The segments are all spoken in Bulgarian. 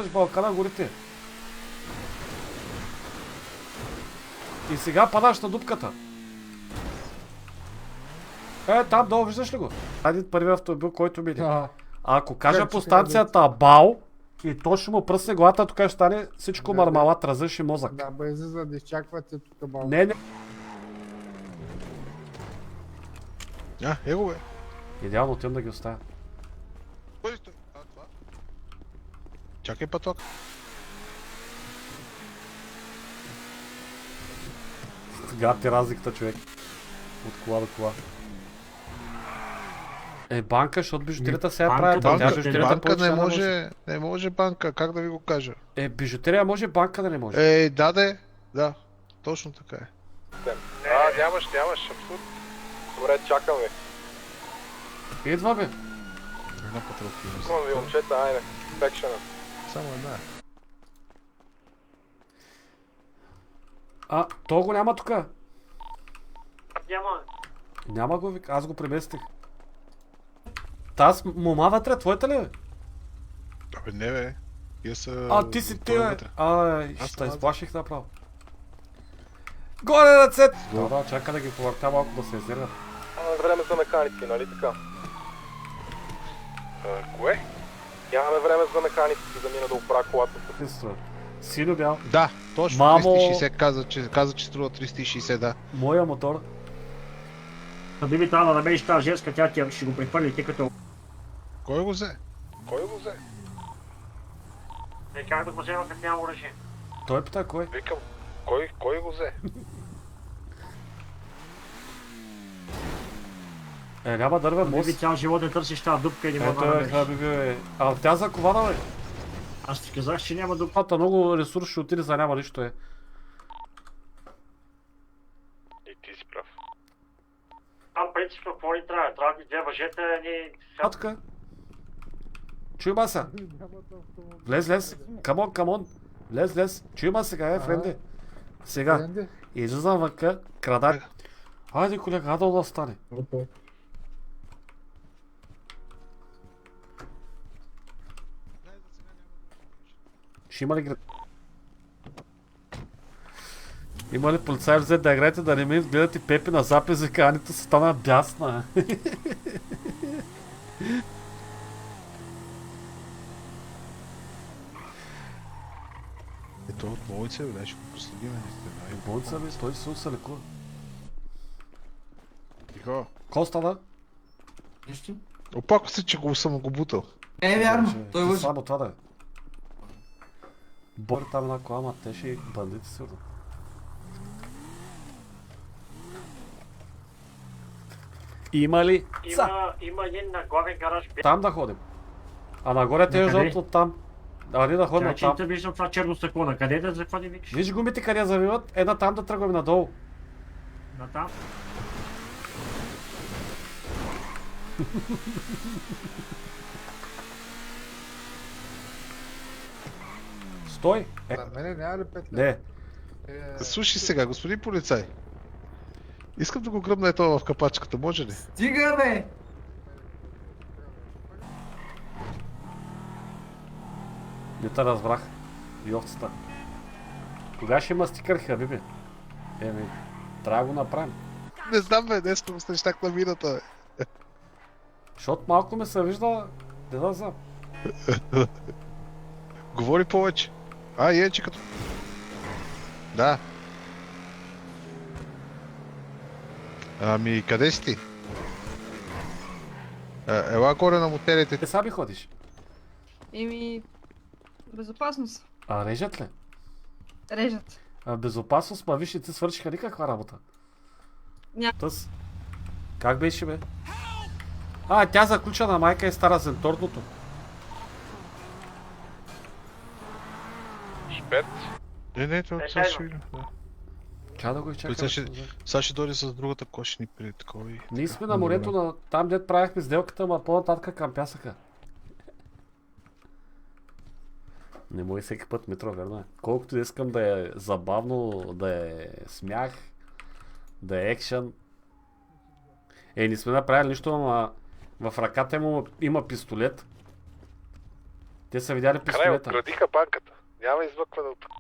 виждаш Балкана горите. И сега падаш на дупката. Там долу виждаш ли го? Айде първи автомобил, който мине. Ако кажа по станцията БАО и то ще му пръсне главата, тук ще стане всичко мармалат, разреши мозък. Да, бързи, за да изчаквате тук малко. Не. Его бе. Идеално отивам да ги оставя. Кой стой? Това? Чакай пъток. Сега ти разликата, човек. От кола до кола. Банка, защото бижутерията сега прави. Банка не може банка, как да ви го кажа? Бижутерия може, банка да не може. Да, точно така е. Нямаш, абсолютно. Добре, чакам ви. Идва бе. Една патрулка. Искам ви, момчета, айде. Пекшена. Само една. То го няма тука. Няма. Няма го, аз го преместих. Таз мома вътре, твоята ли е? Абе не бе. Ти си ти бе. Ще те изплаших направо. Горе ръцете! Да, чака да ги повъртя малко да се изнервят. Нямаме време за механици, нали така? Кое? Нямаме време за механици, да мина да оправя колата. Синьо бял. Да, точно. Мамо... 360 каза, че струва 360, да. Моя мотор. Биби трябва да намериш тази женска, тя ще го прехвърли, тъй като... Кой го взе? Как да го взема, като няма оръжие? Той пита кой? Викам, кой го взе? Няма дървен мост. Биби цял живот не търсиш тази дупка и не мога да намериш. Биби. Тя закована бе. Аз ти казах, че няма дупка. Много ресурс ще отиде за няма нищо е. И ти си прав. Там принципно какво ни трябва? Трябва да ни две въжета, ни... Тука. Чуй маса. Влез. Камон. Влез. Чуй ма сега, френде. Сега. Излизам вънка, крада. Хайде, колега, гадал да стане. Ще има ли град? Има ли полицай взе да играете, да не ми гледате Пепи на запис и каните се стана бясна. Ето от болница бе, ще го проследим. Болница бе, той се лекува. Тихо. Ко стана? Нищо? Опако се, че съм го бутал. Вярно, той лъжи. Само това да е. Бори там една кола, ама те ще и бандити сигурно. Има ли? Има един на главен гараж. Там да ходим. А нагоре те жълт от там. Али да ходим от там. Че не виждам това черно стъкло. На къде да заходим, викаш? Виж гумите къде завиват, една там да тръгваме надолу. На там. Стой! На мене няма ли петля? Не. Слушай сега, господин полицай. Искам да го гръбна ето в капачката, може ли? Стига бе! Не те разбрах. Йовцата. Кога ще има стикър, хабиби? Трябва да го направим. Не знам бе, днес му сте щак на мината бе. Защото малко ме се вижда, не да знам. Говори повече. Че като... Да. Ами, къде си ти? Ела горе на мотерите. Те сами ходиш. Безопасност. Режат ли? Режат. Безопасност, ма виж, ти свършиха никаква работа. Тъс. Как беше бе? Тя заключа на майка и стара зенторното. Шпет. Не, това сега ще видим. Ча да го изчакаме. Сега ще дойде с другата кошни при такова и... Ние сме на морето, там дед правихме сделката, ама по-нататък към пясъка. Не може всеки път метро, верно е. Колкото искам да е забавно, да е смях, да е екшън. Не сме направили нищо, ама в ръката му има пистолет. Те са видяли Край, пистолета. отградиха банката. Няма измъкване от тук.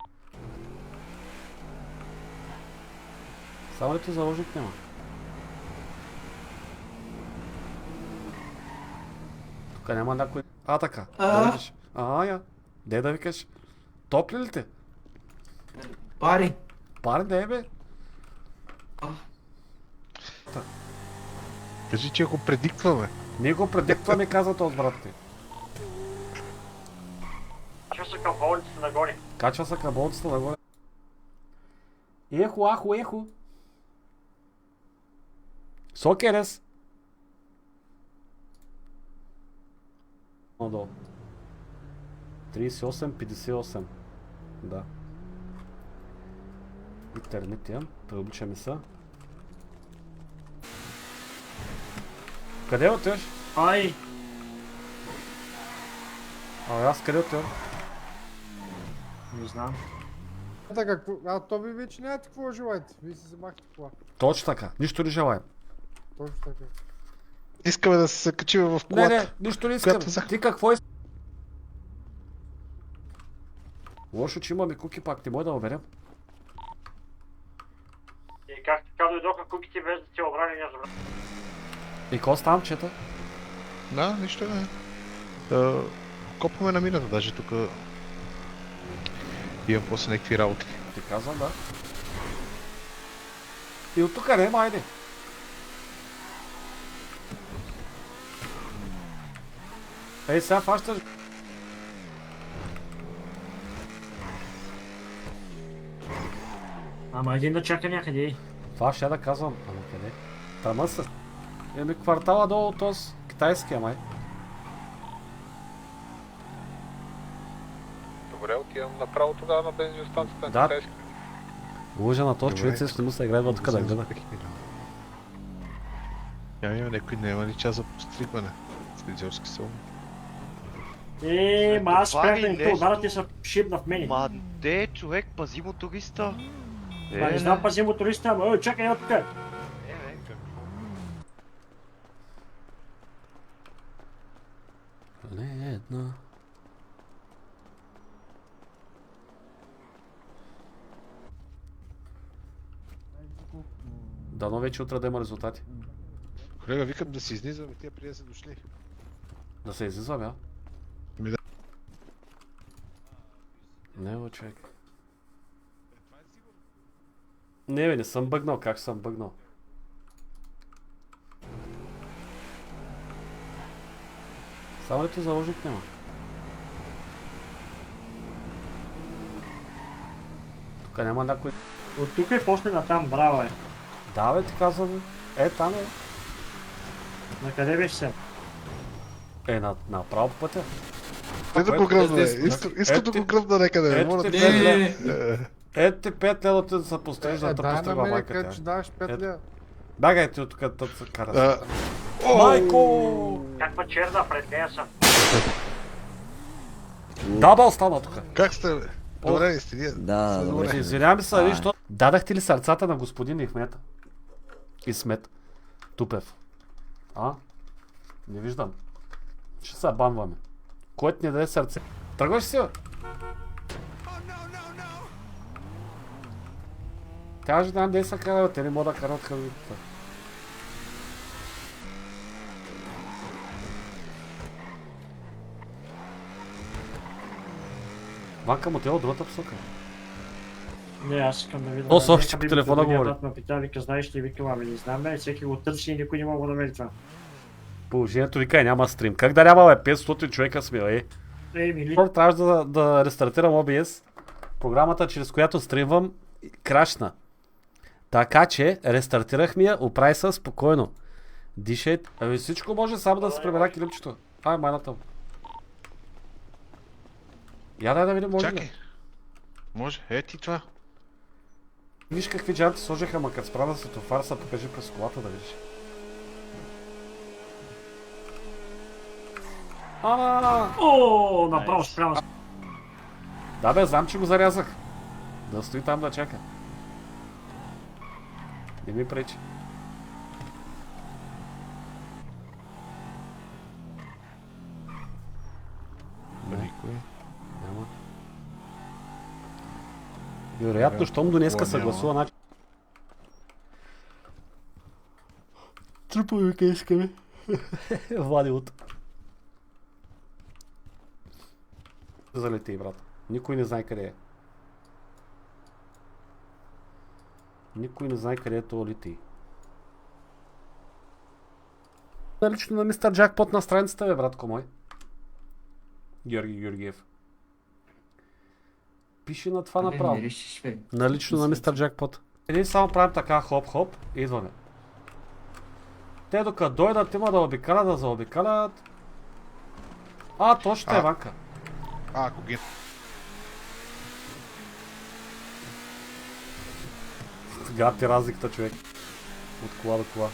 Само ли ти заложник няма? Тук няма някой... така. Да викаш. Я. Де да викаш? Топли ли те? Пари. Пари да е, бе. Кажи, че го предиктваме. Ние го предиктваме, казва този брат ти. Качва се към болницата нагоре. Качва се към болницата нагоре. Ехо, ахо, ехо. Сокерес. Надолу. 38-58. Да. Интернет имам. Преобличаме се. Къде отиваш? Ай! Аз къде отивам? Не знам. Така, то ви вече нямате какво желаете. Вие си вземахте кола. Точно така. Нищо не желаем. Точно така. Искаме да се качим в колата. Не, нищо не искам. Която взех. Ти какво искаш? Лошо, че имаме куки пак. Не може да оберем. И как така дойдоха куките без да ти обрани не разбра. И какво става, чета? Да, нищо не. Копаме на мината даже тук. Имам после някакви работи. Ти казвам, да. И от тук не, айде. Ей, сега фащаш. Ама един да чака някъде. Това ще да казвам. Ама къде? Тама са. Еми квартала долу от този китайския май. Добре, отивам направо тогава на бензиностанцията. Да. Лъжа на този човек, се не му се играе тук да гледа. Има някой, няма ли час за постригване? Фризьорски салон. Ма аз спрях да им нещо. то ударът и се шибна в мене. Ма де, човек, пази моториста. Не знам пази моториста, ама чакай от тук. Не една. Дано вече утре да има резултати. Колега, викам да се изнизваме, тия преди да са дошли. Да се излизаме, а? Ми да. Не, бе, човек. Не, бе, не съм бъгнал. Как съм бъгнал? Само ли ти заложник няма? Тук няма някой... От тук и после натам, браво е. Да, бе, ти казвам. Там е. На къде беше се? Направо по пътя. Те да го гръбна, искам да го гръбна някъде. Ето Моля ти да 5 Не, лева. Ето ти 5 лева да се пострижа, да те дай на постригва мене, майка където ще тя. даваш 5 лева. Бягай ти от тук, да се кара. Майко! Каква черна пред нея съм. Дабъл стана тук. Как сте, бе? Добре ли сте? Да, добре. Извинявам се, виж, що... Дадахте ли сърцата на господин Ихмет? Исмет. Тупев. Не виждам. Ще се банваме. Който ни даде сърце. Тръгваш си, бе? Тя ще знам де са кара, те не могат да карат хавитата. Ванка му тела от другата посока. Не, аз искам да видя. О, Софи, по телефона говори. Ме пита, вика, знаеш ли, викам, ами не знам, бе, всеки го търси и никой не мога да намери това. Положението вика няма стрим. Как да няма, бе? 500 човека сме, Мили. Трябваше да рестартирам OBS. Програмата, чрез която стримвам, крашна. Така че, рестартирах ми я, оправи се спокойно. Дишай. Ами всичко може само да се пребера килимчето. Това е майната му. Я дай да видим, може Чакай. ли? Може, ти това. Виж какви джанти сложиха, ма като справя светофар, се покажи през колата да видиш. О, направо спрямо. Да бе, знам, че го зарязах. Да стои там да чака. Не ми пречи. Никой. Вероятно, щом до днеска Такова се няма. гласува, значи... Трупове къде искаме. Влади от... Залети, брат. Никой не знае къде е. Никой не знае къде е това лети. Налично на мистер Джакпот на страницата, бе, братко мой. Георги Георгиев. Пише на това направо. Не решиш, бе. Налично на мистер Джакпот. Или само правим така, хоп-хоп и идваме. Те докато дойдат, има да обикалят, да заобикалят. А, то ще е ванка. Ако ги... Гати разликата, човек. От кола до кола.